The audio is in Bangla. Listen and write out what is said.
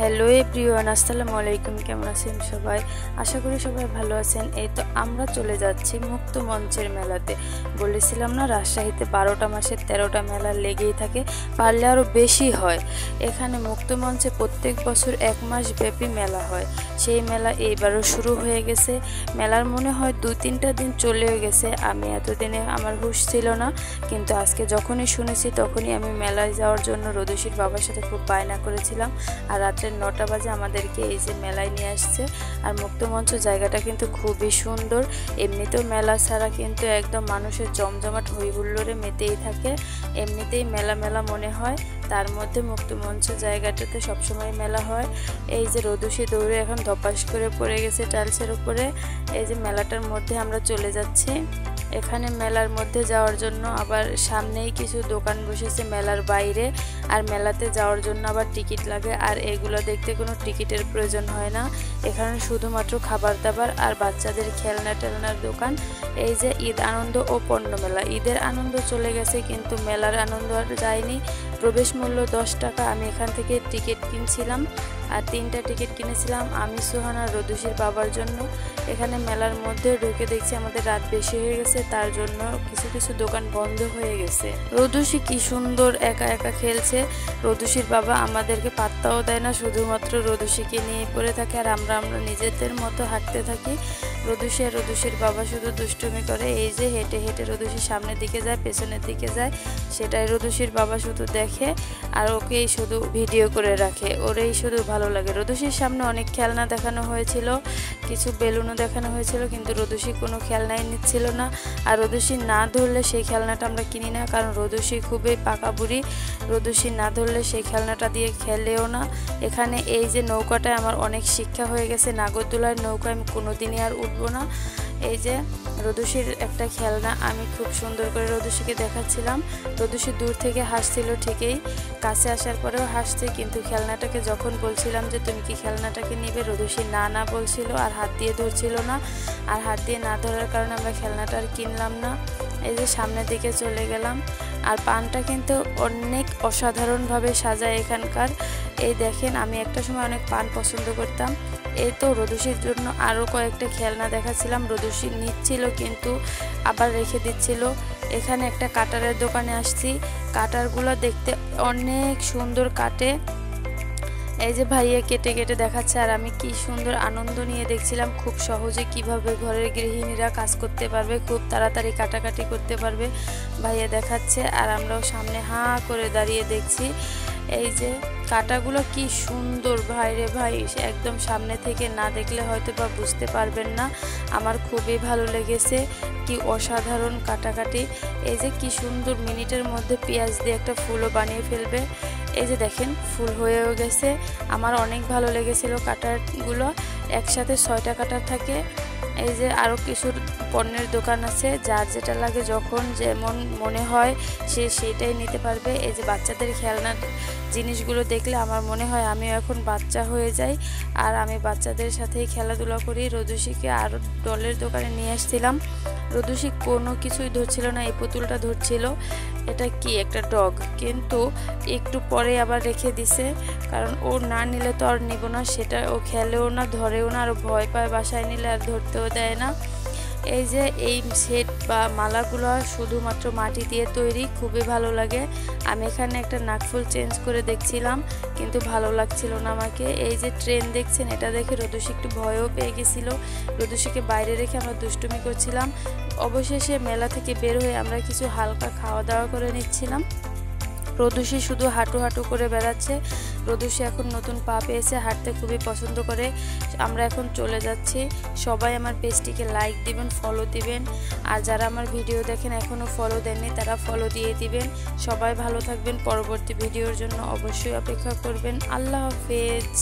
হ্যালো এভরিওয়ান, আসসালামু আলাইকুম। কেমন আছেন সবাই? আশা করি সবাই ভালো আছেন। এই তো আমরা চলে যাচ্ছি মুক্ত মঞ্চের মেলাতে। বলেছিলাম না, রাজশাহীতে 12টা মাসে 13টা মেলা লেগেই থাকে, পারলে আরও বেশি হয়। এখানে মুক্ত মঞ্চে প্রত্যেক বছর 1 মাস ব্যাপী মেলা হয়। সেই মেলা এইবারও শুরু হয়ে গেছে। মেলার মনে হয় 2-3টা দিন চলেও গেছে। আমি এতদিনে আমার হুঁশ ছিল না, কিন্তু আজকে যখনই শুনেছি তখনই আমি মেলায় যাওয়ার জন্য রোদসির বাবার সাথে খুব বায়না করেছিলাম। আর রাত্রে 9টা বাজে আমাদেরকে এই যে মেলায় নিয়ে আসছে। আর মুক্তমঞ্চ জায়গাটা কিন্তু খুবই সুন্দর। এমনিতেও মেলা ছাড়া কিন্তু একদম মানুষের জমজমাট হইহুল্লোড়ে মেতেই থাকে। এমনিতেই মেলা মেলা মনে হয়, তার মধ্যে মুক্তমঞ্চ জায়গাটাতে সবসময় মেলা হয়। এই যে রোদসি দৌড়ে এখন ধপাস করে পড়ে গেছে টাইলসের উপরে। এই যে মেলাটার মধ্যে আমরা চলে যাচ্ছি। এখানে মেলার মধ্যে যাওয়ার জন্য আবার সামনেই কিছু দোকান বসেছে মেলার বাইরে। আর মেলাতে যাওয়ার জন্য আবার টিকিট লাগে, আর এগুলো দেখতে কোনো টিকিটের প্রয়োজন হয় না। এখানে শুধুমাত্র খাবার দাবার আর বাচ্চাদের খেলনা টেলনার দোকান। এই যে ঈদ আনন্দ ও পণ্য মেলা, ঈদের আনন্দ চলে গেছে কিন্তু মেলার আনন্দ আর যায়নি। প্রবেশ মূল্য 10 টাকা। আমি এখান থেকে টিকিট কিনছিলাম, আর 3টা টিকিট কিনেছিলাম আমি, সোহানা, রোদসির বাবার জন্য। এখানে মেলার মধ্যে ঢুকে দেখছি আমাদের রাত বেশি হয়ে গেছে, তার জন্য কিছু কিছু দোকান বন্ধ হয়ে গেছে। রোদসি কি সুন্দর একা একা খেলছে। রোদসির বাবা আমাদেরকে পাত্তাও দেয় না, শুধুমাত্র রোদসিকে নিয়ে পড়ে থাকে, আর আমরা নিজেদের মতো হাঁটতে থাকি। রোদসি আর রোদসির বাবা শুধু দুষ্টুমি করে। এই যে হেঁটে হেঁটে রোদসি সামনের দিকে যায়, পেছনের দিকে যায়, সেটাই রোদসির বাবা শুধু দেখে আর ওকেই শুধু ভিডিও করে রাখে। ওরেই শুধু ভালো লাগে। রোদসির সামনে অনেক খেলনা দেখানো হয়েছিল, কিছু বেলুনও দেখানো হয়েছিল, কিন্তু রোদসি কোনো খেলনাই নিচ্ছিল না। আর রোদসি না ধরলে সেই খেলনাটা আমরা কিনি না, কারণ রোদসি খুবই পাকা বুড়ি। রোদসি না ধরলে সেই খেলনাটা দিয়ে খেলেও না। এখানে এই যে নৌকাটায় আমার অনেক শিক্ষা হয়ে গেছে। নাগরদোলার নৌকা আমি কোনোদিনই আর উঠবো না। এই যে রোদসির একটা খেলনা আমি খুব সুন্দর করে রোদসিকে দেখাচ্ছিলাম। রোদসি দূর থেকে হাসছিল ঠিকই, কাছে আসার পরেও হাসছে, কিন্তু খেলনাটাকে যখন বলছিলাম যে তুমি কি খেলনাটাকে নিবে, রোদসি না না বলছিল আর হাত দিয়ে ধরছিল না। আর হাত দিয়ে না ধরার কারণে আমরা খেলনাটা আর কিনলাম না। এই যে সামনের দিকে চলে গেলাম। আর পানটা কিন্তু অনেক অসাধারণভাবে সাজায় এখানকার। এই দেখেন, আমি একটা সময় অনেক পান পছন্দ করতাম। এই তো রোদসির জন্য আরও কয়েকটা খেলনা দেখাচ্ছিলাম। রোদসি নিচ্ছিল কিন্তু আবার রেখে দিচ্ছিল। এখানে একটা কাটারের দোকানে আসছি। কাটারগুলো দেখতে অনেক সুন্দর কাটে। এই যে ভাইয়া কেটে কেটে দেখাচ্ছে, আর আমি কি সুন্দর আনন্দ নিয়ে দেখছিলাম খুব সহজে কিভাবে ঘরের গৃহিণীরা কাজ করতে পারবে, খুব তাড়াতাড়ি কাটাকাটি করতে পারবে। ভাইয়া দেখাচ্ছে আর আমরাও সামনে হাঁ করে দাঁড়িয়ে দেখছি। এই যে কাটাগুলো কি সুন্দর ভাই রে ভাই, একদম সামনে থেকে না দেখলে হয়তো বা বুঝতে পারবেন না। আমার খুবই ভালো লেগেছে, কি অসাধারণ কাটাকাটি। এই যে কি সুন্দর মিনিটের মধ্যে পেঁয়াজ দিয়ে একটা ফুলও বানিয়ে ফেলবে। এই যে দেখেন ফুল হয়েও গেছে। আমার অনেক ভালো লেগেছিল কাটারগুলো। একসাথে 6টা কাটার থাকে। এই যে আরও কিছু পণ্যের দোকান আছে, যার যেটা লাগে যখন যেমন মনে হয় সে সেটাই নিতে পারবে। এই যে বাচ্চাদের খেলনার জিনিসগুলো দেখলে আমার মনে হয় আমিও এখন বাচ্চা হয়ে যাই, আর আমি বাচ্চাদের সাথেই খেলাধুলা করি। রোদসিকে আরও ডলের দোকানে নিয়ে আসছিলাম। রোদসি কোনো কিছুই ধরছিল না, এই পুতুলটা ধরছিল। এটা কি একটা ডগ, কিন্তু একটু পরে আবার রেখে দিছে, কারণ ও না নিলে তো আর নিব না। সেটা ও খেলেও না, ধরেও না, আর ভয় পায় বাসায় নিলে, আর ধরতেও দেয় না। এই যে এই সেট বা মালাগুলো শুধুমাত্র মাটি দিয়ে তৈরি, খুবই ভালো লাগে। আমি এখানে একটা নাকফুল চেঞ্জ করে দেখছিলাম, কিন্তু ভালো লাগছিল না আমাকে। এই যে ট্রেন দেখছেন, এটা দেখে রোদসি একটু ভয়ও পেয়ে গেছিল। রোদসিকে বাইরে রেখে আমরা দুষ্টুমি করছিলাম। অবশেষে মেলা থেকে বের হয়ে আমরা কিছু হালকা খাওয়া দাওয়া করে নিচ্ছিলাম। রোদসি শুধু হাঁটু হাঁটু করে বেড়াচ্ছে। রোদসি এখন নতুন পা পেয়েছে, হাঁটতে খুবই পছন্দ করে। আমরা এখন চলে যাচ্ছি। সবাই আমার পেজটিকে লাইক দিবেন, ফলো দিবেন, আর যারা আমার ভিডিও দেখেন এখনও ফলো দেননি তারা ফলো দিয়ে দিবেন। সবাই ভালো থাকবেন। পরবর্তী ভিডিওর জন্য অবশ্যই অপেক্ষা করবেন। আল্লাহ হাফেজ।